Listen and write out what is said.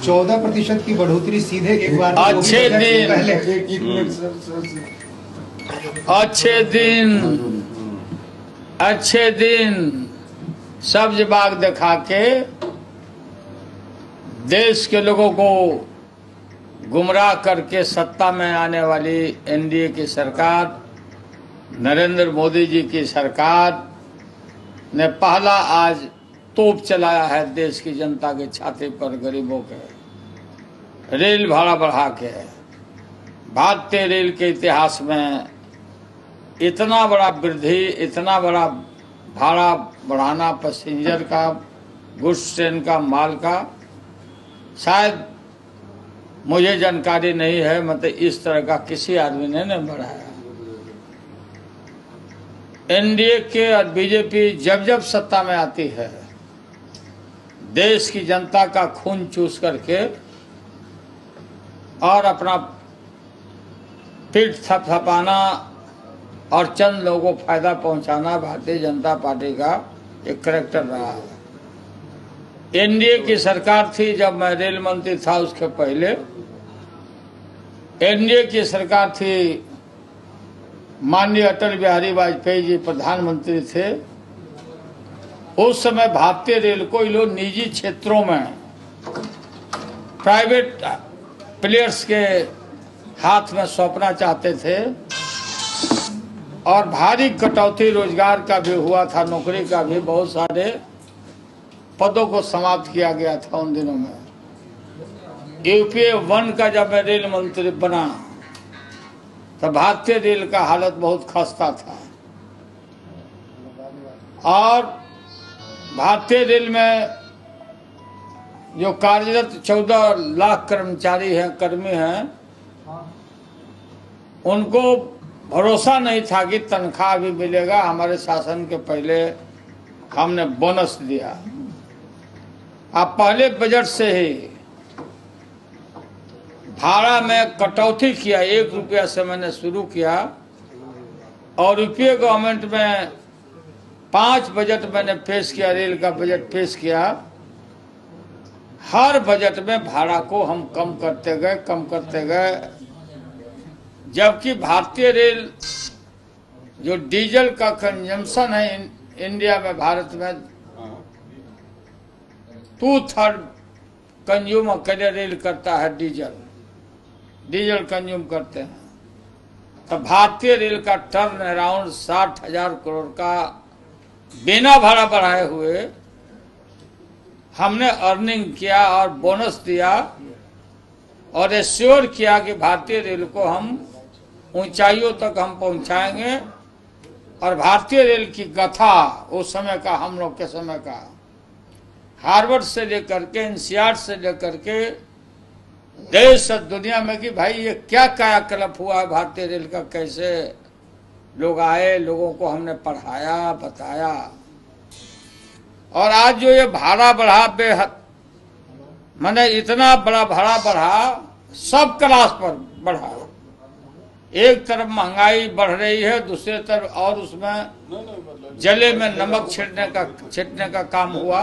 14% की बढ़ोतरी सीधे एक बार अच्छे दिन अच्छे दिन सब्ज बाग दिखा के देश के लोगों को गुमराह करके सत्ता में आने वाली एनडीए की सरकार, नरेंद्र मोदी जी की सरकार ने पहला आज तोप चलाया है देश की जनता के छाती पर, गरीबों के। रेल भाड़ा बढ़ा के, भारतीय रेल के इतिहास में इतना बड़ा वृद्धि, इतना बड़ा भाड़ा बढ़ाना पैसेंजर का, गुड्स ट्रेन का, माल का, शायद मुझे जानकारी नहीं है, मतलब इस तरह का किसी आदमी ने नहीं बढ़ाया। एनडीए के और बीजेपी जब जब सत्ता में आती है, देश की जनता का खून चूस करके और अपना पीठ थपथपाना और चंद लोगों को फायदा पहुंचाना भारतीय जनता पार्टी का एक करैक्टर रहा है। एनडीए की सरकार थी जब मैं रेल मंत्री था, उसके पहले एनडीए की सरकार थी, माननीय अटल बिहारी वाजपेयी जी प्रधानमंत्री थे। उस समय भारतीय रेल को ये लोग निजी क्षेत्रों में, प्राइवेट प्लेयर्स के हाथ में सौंपना चाहते थे और भारी कटौती रोजगार का भी हुआ था, नौकरी का भी, बहुत सारे पदों को समाप्त किया गया था उन दिनों में। यूपीए 1 का जब मैं रेल मंत्री बना तो भारतीय रेल का हालत बहुत खस्ता था और भारतीय रेल में जो कार्यरत 14 लाख कर्मचारी हैं, कर्मी हैं, उनको भरोसा नहीं था कि तनख्वाह भी मिलेगा। हमारे शासन के पहले हमने बोनस दिया। अब पहले बजट से ही भाड़ा में कटौती किया, 1 रुपया से मैंने शुरू किया और यूपीए गवर्नमेंट में 5 बजट मैंने पेश किया, रेल का बजट पेश किया। हर बजट में भाड़ा को हम कम करते गए, जबकि भारतीय रेल जो डीजल का कंजम्पशन है इंडिया में, भारत में 2/3 कंज्यूम अकेले रेल करता है, डीजल कंज्यूम करते हैं। तो भारतीय रेल का टर्न अराउंड 60,000 करोड़ का बिना भाड़ा बढ़ाए हुए हमने अर्निंग किया और बोनस दिया और एश्योर किया कि भारतीय रेल को हम ऊंचाइयों तक हम पहुंचाएंगे। और भारतीय रेल की गाथा उस समय का, हम लोग के समय का, हार्वर्ड से लेकर के, एनसीआर से लेकर के देश और दुनिया में कि भाई ये क्या कायाकल्प हुआ है भारतीय रेल का, कैसे लोग आए, लोगों को हमने पढ़ाया, बताया। और आज जो ये भाड़ा बढ़ा, बेहद मैंने इतना बड़ा भाड़ा बढ़ा, सब क्लास पर बढ़ा। एक तरफ महंगाई बढ़ रही है, दूसरी तरफ और उसमें जले में नमक छिड़ने का काम हुआ।